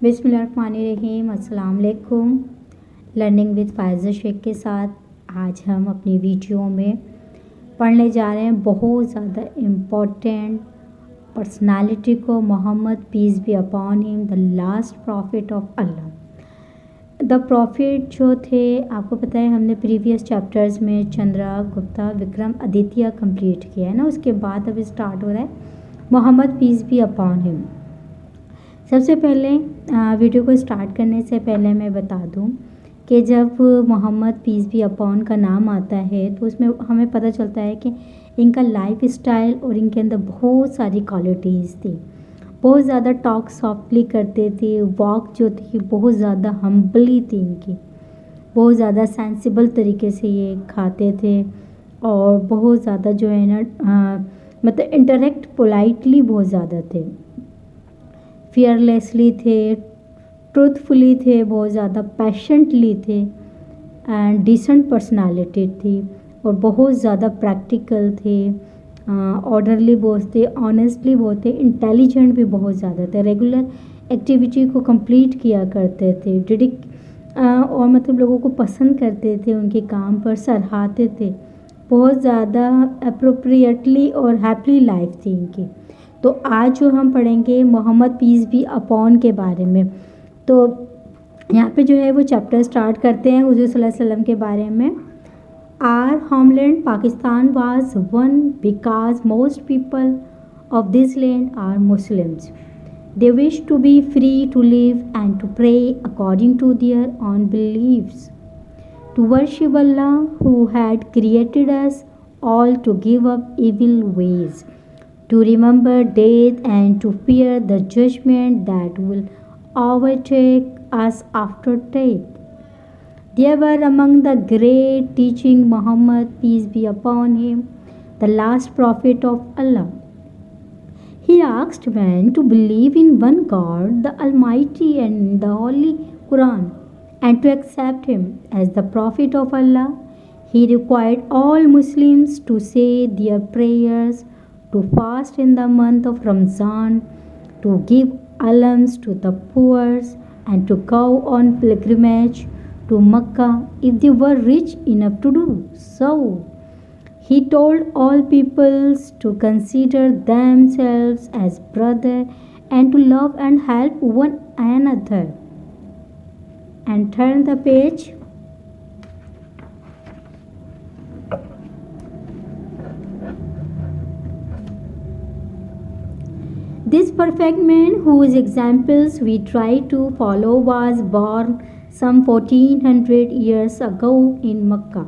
बिस्मिल्लाहिर्रहमानिर्रहीम। अस्सलाम वालेकुम। लर्निंग विद फ़ायज़ा शेख के साथ आज हम अपनी वीडियो में पढ़ने जा रहे हैं बहुत ज़्यादा इम्पोर्टेंट पर्सनालिटी को, Muhammad peace be upon him, the last prophet of Allah. The prophet जो थे, आपको पता है हमने प्रीवियस चैप्टर्स में Chandragupta Vikramaditya complete किया है ना। उसके बाद अब स्टार्ट हो रहा है Muhammad peace be upon him. सबसे पहले वीडियो को स्टार्ट करने से पहले मैं बता दूं कि जब मोहम्मद पीस बी अपॉन का नाम आता है तो उसमें हमें पता चलता है कि इनका लाइफ स्टाइल और इनके अंदर बहुत सारी क्वालिटीज़ थी। बहुत ज़्यादा टॉक सॉफ्टली करते थे, वॉक जो थी बहुत ज़्यादा हम्बली थी इनकी, बहुत ज़्यादा सेंसिबल तरीके से ये खाते थे और बहुत ज़्यादा जो है ना मतलब इंटरेक्ट पोलाइटली बहुत ज़्यादा थे, फियरलेसली थे, ट्रूथफुली थे, बहुत ज़्यादा पैशनेटली थे एंड डिसेंट पर्सनालिटी थी और बहुत ज़्यादा प्रैक्टिकल थे, ऑर्डरली बहुत थे, ऑनेस्टली बहुत थे, इंटेलिजेंट भी बहुत ज़्यादा थे, रेगुलर एक्टिविटी को कंप्लीट किया करते थे, और मतलब लोगों को पसंद करते थे, उनके काम पर सराहते थे, बहुत ज़्यादा अप्रोप्रिएटली और हैप्पी लाइफ थी इनकी। तो आज जो हम पढ़ेंगे मोहम्मद पीस बी अपॉन के बारे में। तो यहाँ पे जो है वो चैप्टर स्टार्ट करते हैं हुज़ूर सल्लल्लाहु अलैहि वसल्लम के बारे में। Our homeland Pakistan was won because most people of this land are Muslims. They wish to be free to live and to pray according to their own beliefs, to worship Allah who had created us all, to give up evil ways, to remember death and to fear the judgment that will overtake us after death. They were among the great teaching Muhammad, peace be upon him, the last prophet of Allah. He asked men to believe in one God, the Almighty, and the Holy Quran, and to accept him as the prophet of Allah. He required all Muslims to say their prayers, to fast in the month of Ramzan, to give alms to the poor, and to go on pilgrimage to Mecca if they were rich enough to do so. He told all peoples to consider themselves as brothers and to love and help one another. And turn the page. This perfect man, whose examples we try to follow, was born some 1400 years ago in Mecca.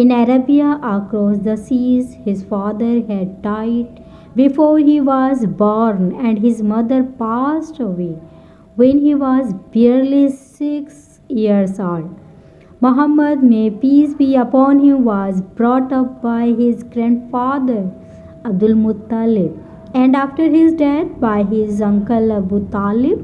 In Arabia, across the seas, his father had died before he was born, and his mother passed away when he was barely 6 years old. Muhammad, may peace be upon him, was brought up by his grandfather Abdul Muttalib, and after his death by his uncle Abu Talib.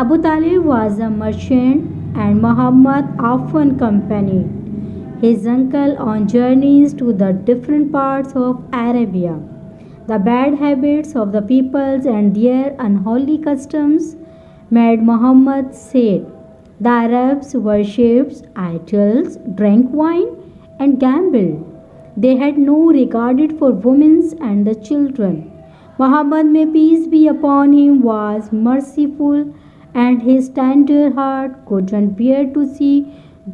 Abu Talib was a merchant and Muhammad often accompanied his uncle on journeys to the different parts of Arabia. The bad habits of the peoples and their unholy customs made Muhammad sad. The Arabs worshipped idols, drank wine, and gambled. They had no regard for women and the children. Muhammad, may peace be upon him, was merciful, and his tender heart couldn't bear to see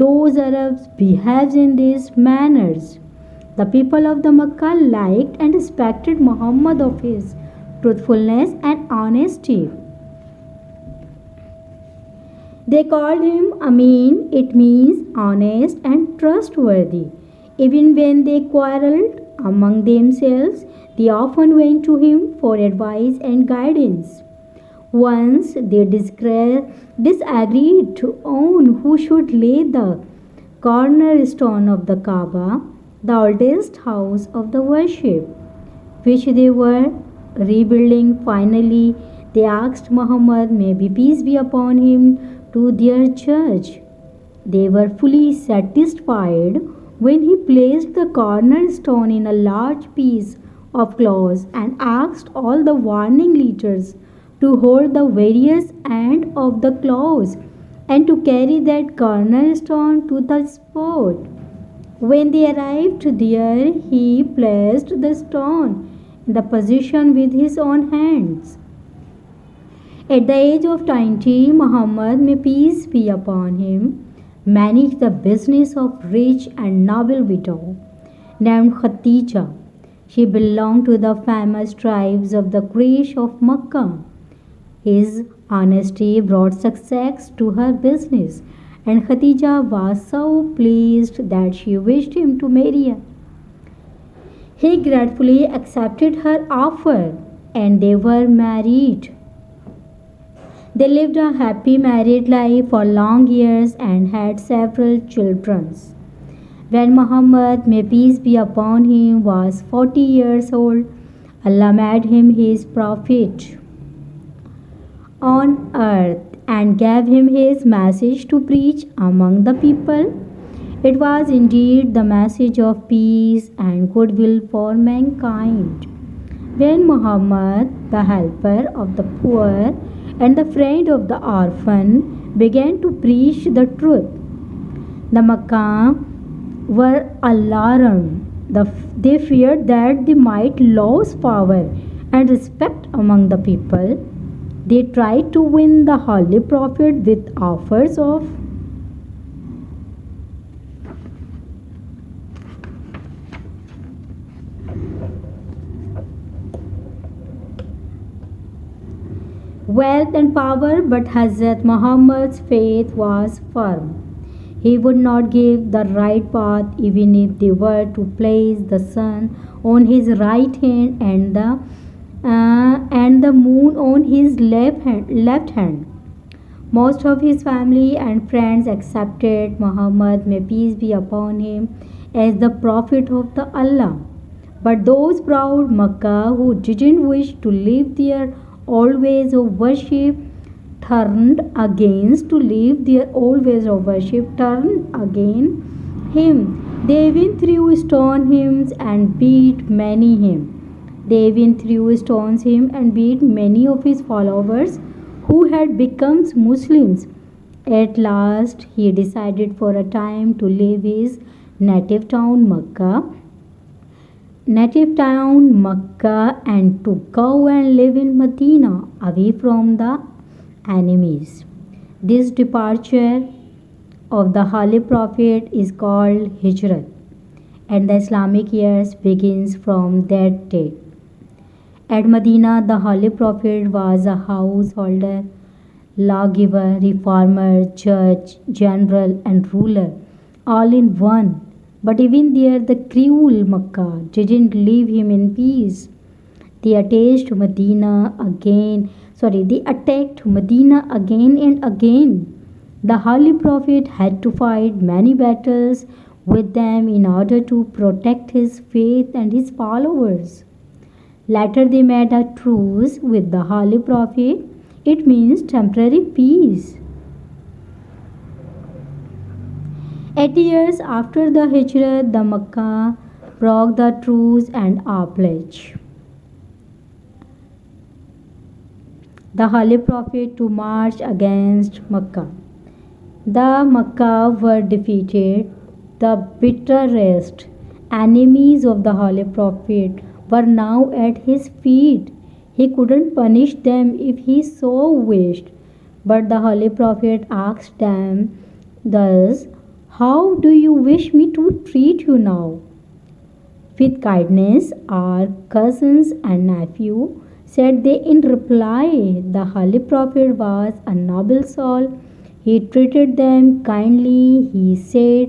those Arabs behave in these manners. The people of the Mecca liked and respected Muhammad of his truthfulness and honesty. They called him Amin. It means honest and trustworthy. Even when they quarreled among themselves, they often went to him for advice and guidance. Once they disagreed on who should lay the cornerstone of the Kaaba, the oldest house of the worship, which they were rebuilding. Finally, they asked Muhammad, may be peace be upon him, to their judge. They were fully satisfied when he placed the cornerstone in a large piece of cloth and asked all the warning letters to hold the various end of the claws and to carry that cornerstone to the spot. When they arrived there, he placed the stone in the position with his own hands. At the age of 20, Muhammad, may peace be upon him, managed the business of rich and noble widow named Khatija. She belonged to the famous tribes of the Quraysh of Makkah. His honesty brought success to her business, and Khatija was so pleased that she wished him to marry her. He gratefully accepted her offer, and they were married. They lived a happy married life for long years and had several children. When Muhammad, may peace be upon him, was 40 years old, Allah made him his prophet on earth and gave him his message to preach among the people. It was indeed the message of peace and goodwill for mankind. When Muhammad, the helper of the poor and the friend of the orphan, began to preach the truth, the Makkah were alarmed. They feared that they might lose power and respect among the people. They tried to win the Holy Prophet with offers of wealth and power, but Hazrat Muhammad's faith was firm. He would not give the right path even if they were to place the sun on his right hand and the moon on his left hand. Most of his family and friends accepted Muhammad, may peace be upon him, as the prophet of the Allah. But those proud Makkah who didn't wish to live their old ways of worship turned against to leave their old ways of worship turned against him. They even threw stone him and beat many him. They even threw stones him and beat many of his followers who had become Muslims. At last, he decided for a time to leave his native town Makkah and to go and live in Medina away from the enemies. This departure of the Holy Prophet is called Hijrat, and the Islamic years begins from that date. At Medina, the Holy Prophet was a householder, lawgiver, reformer, judge, general, and ruler, all in one. But even there, the cruel Makkah didn't leave him in peace. They attacked Medina again. They attacked Medina again and again. The Holy Prophet had to fight many battles with them in order to protect his faith and his followers. Later, they made a truce with the Holy Prophet. It means temporary peace. 8 years after the Hijrat, the Makkah broke the truce and obliged the Holy Prophet to march against Makkah. The Makkah were defeated. The bitterest enemies of the Holy Prophet were now at his feet. He couldn't punish them if he so wished. But the Holy Prophet asked them thus, "How do you wish me to treat you now? With kindness, our cousins and nephew," said they in reply. The Holy Prophet was a noble soul. He treated them kindly. He said,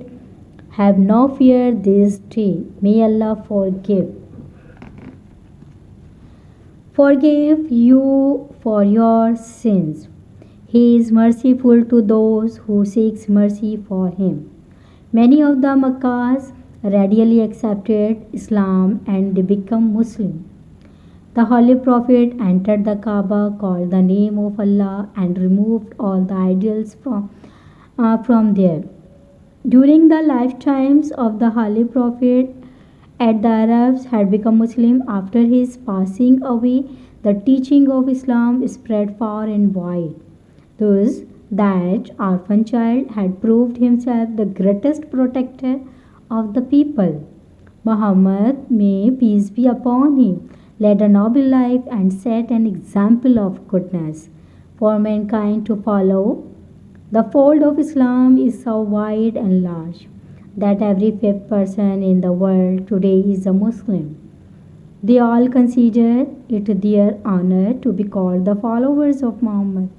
"Have no fear this day. May Allah forgive you for your sins. He is merciful to those who seek mercy for him." Many of the Makkahs readily accepted Islam and they became Muslim. The Holy Prophet entered the Kaaba, called the name of Allah, and removed all the idols from there. During the lifetimes of the Holy Prophet As the Arabs had become Muslim after his passing away, the teaching of Islam spread far and wide. Thus, that orphan child had proved himself the greatest protector of the people. Muhammad, may peace be upon him, led a noble life and set an example of goodness for mankind to follow. The fold of Islam is so wide and large that every fifth person in the world today is a Muslim. They all consider it their honor to be called the followers of Muhammad.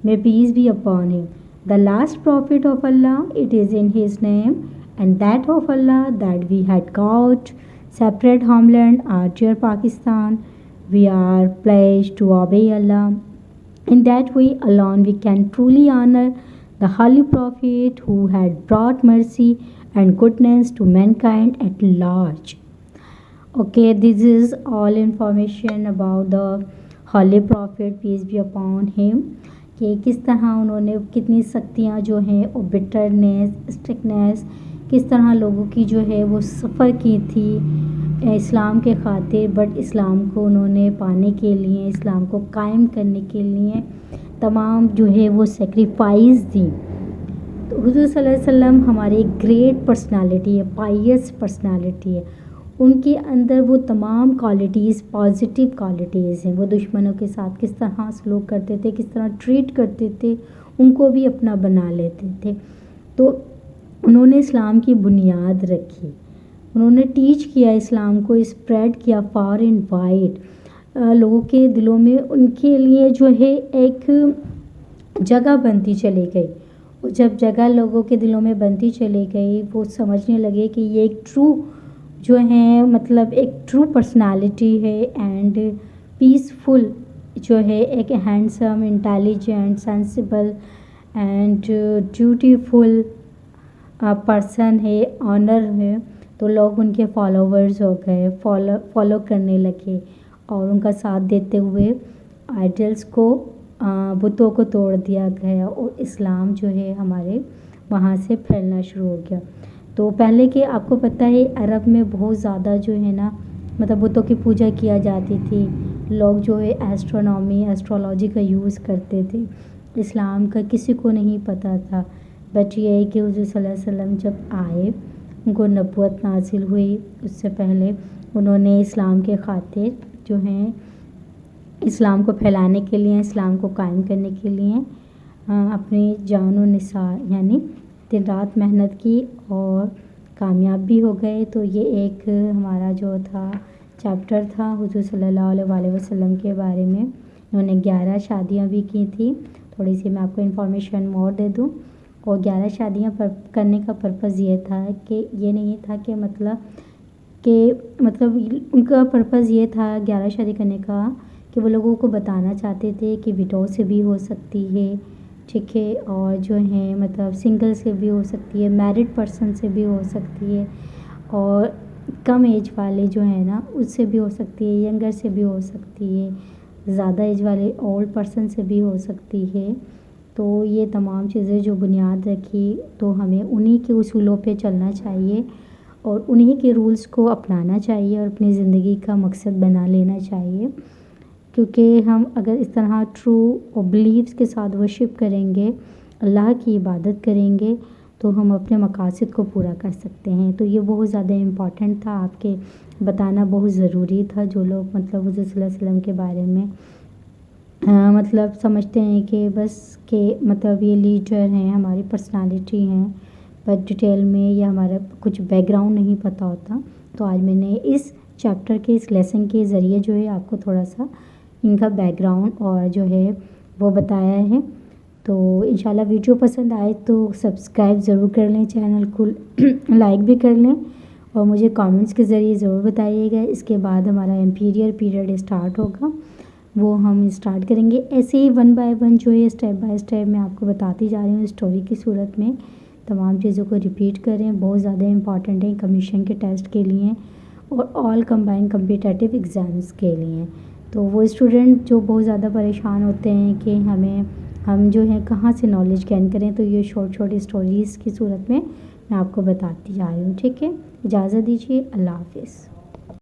May peace be upon him, the last prophet of Allah. It is in his name and that of Allah that we had got separate homeland, our dear Pakistan. We are pledged to obey Allah. In that way alone we can truly honor the holy prophet who had brought mercy and goodness to mankind at large. Okay, this is all information about the holy prophet, peace be upon him, कि किस तरह उन्होंने कितनी शक्तियाँ जो हैं और bitterness, strictness, किस तरह लोगों की जो है वो सफ़र की थी इस्लाम के खातिर, बट इस्लाम को उन्होंने पाने के लिए, इस्लाम को कायम करने के लिए तमाम जो है वो सेक्रीफाइस दी। तो हुज़ूर सल्लल्लाहु अलैहि वसल्लम हमारी ग्रेट पर्सनालिटी है, पायस पर्सनालिटी है। उनके अंदर वो तमाम क्वालिटीज़, पॉजिटिव क्वालिटीज़ हैं। वो दुश्मनों के साथ किस तरह सलूक करते थे, किस तरह ट्रीट करते थे, उनको भी अपना बना लेते थे। तो उन्होंने इस्लाम की बुनियाद रखी, उन्होंने टीच किया, इस्लाम को स्प्रेड किया फार एंड वाइड। लोगों के दिलों में उनके लिए जो है एक जगह बनती चली गई। और जब जगह लोगों के दिलों में बनती चली गई, वो समझने लगे कि ये एक ट्रू जो है, मतलब एक ट्रू पर्सनालिटी है एंड पीसफुल जो है, एक handsome, intelligent, sensible and dutiful person है, ऑनर है। तो लोग उनके फॉलोवर्स हो गए, फॉलो करने लगे और उनका साथ देते हुए आइडल्स को, बुतों को तोड़ दिया गया और इस्लाम जो है हमारे वहाँ से फैलना शुरू हो गया। तो पहले के आपको पता है अरब में बहुत ज़्यादा जो है ना, मतलब बुतों की पूजा किया जाती थी। लोग जो है एस्ट्रोनॉमी, एस्ट्रोलॉजी का यूज़ करते थे। इस्लाम का किसी को नहीं पता था, बट ये है कि हुज़ूर सल्लल्लाहु अलैहि वसल्लम जब आए, उनको नबूवत नाज़िल हुई, उससे पहले उन्होंने इस्लाम के खातिर जो है, इस्लाम को फैलाने के लिए, इस्लाम को कायम करने के लिए अपनी जान और निसार यानी दिन रात मेहनत की और कामयाब भी हो गए। तो ये एक हमारा जो था चैप्टर था हुज़ूर सल्लल्लाहु अलैहि वसल्लम के बारे में। उन्होंने 11 शादियाँ भी की थी। थोड़ी सी मैं आपको इन्फॉर्मेशन मोर दे दूँ। और 11 शादियाँ करने का पर्पज़ ये था कि ये नहीं था कि मतलब उनका पर्पज़ ये था 11 शादी करने का कि वो लोगों को बताना चाहते थे कि विडो से भी हो सकती है, ठीक है, और जो है मतलब सिंगल से भी हो सकती है, मैरिड पर्सन से भी हो सकती है, और कम एज वाले जो है ना उससे भी हो सकती है, यंगर से भी हो सकती है, ज़्यादा एज वाले ओल्ड पर्सन से भी हो सकती है। तो ये तमाम चीज़ें जो बुनियाद रखी, तो हमें उन्हीं के उसूलों पे चलना चाहिए और उन्हीं के रूल्स को अपनाना चाहिए और अपनी ज़िंदगी का मकसद बना लेना चाहिए। क्योंकि हम अगर इस तरह ट्रू और बिलीव्स के साथ वर्शिप करेंगे, अल्लाह की इबादत करेंगे, तो हम अपने मकासद को पूरा कर सकते हैं। तो ये बहुत ज़्यादा इम्पॉर्टेंट था, आपके बताना बहुत ज़रूरी था। जो लोग मतलब हुज़ूर सल्लल्लाहु अलैहि वसल्लम के बारे में मतलब समझते हैं कि बस के मतलब ये लीडर हैं, हमारी पर्सनालिटी हैं, पर डिटेल में ये हमारा कुछ बैकग्राउंड नहीं पता होता। तो आज मैंने इस चैप्टर के, इस लेसन के ज़रिए जो है आपको थोड़ा सा इनका बैकग्राउंड और जो है वो बताया है। तो इंशाल्लाह वीडियो पसंद आए तो सब्सक्राइब ज़रूर कर लें, चैनल को लाइक भी कर लें और मुझे कमेंट्स के ज़रिए ज़रूर बताइएगा। इसके बाद हमारा एम्पीरियल पीरियड स्टार्ट होगा, वो हम स्टार्ट करेंगे। ऐसे ही 1 बाय 1 जो है स्टेप बाय स्टेप मैं आपको बताती जा रही हूँ स्टोरी की सूरत में। तमाम चीज़ों को रिपीट करें, बहुत ज़्यादा इंपॉर्टेंट है कमीशन के टेस्ट के लिए और ऑल कंबाइंड कम्पिटिटिव एग्ज़ाम्स के लिए। तो वो स्टूडेंट जो बहुत ज़्यादा परेशान होते हैं कि हम जो है कहाँ से नॉलेज गेन करें, तो ये शॉर्ट स्टोरीज़ की सूरत में मैं आपको बताती जा रही हूँ, ठीक है। اجازت دیجیے، اللہ حافظ۔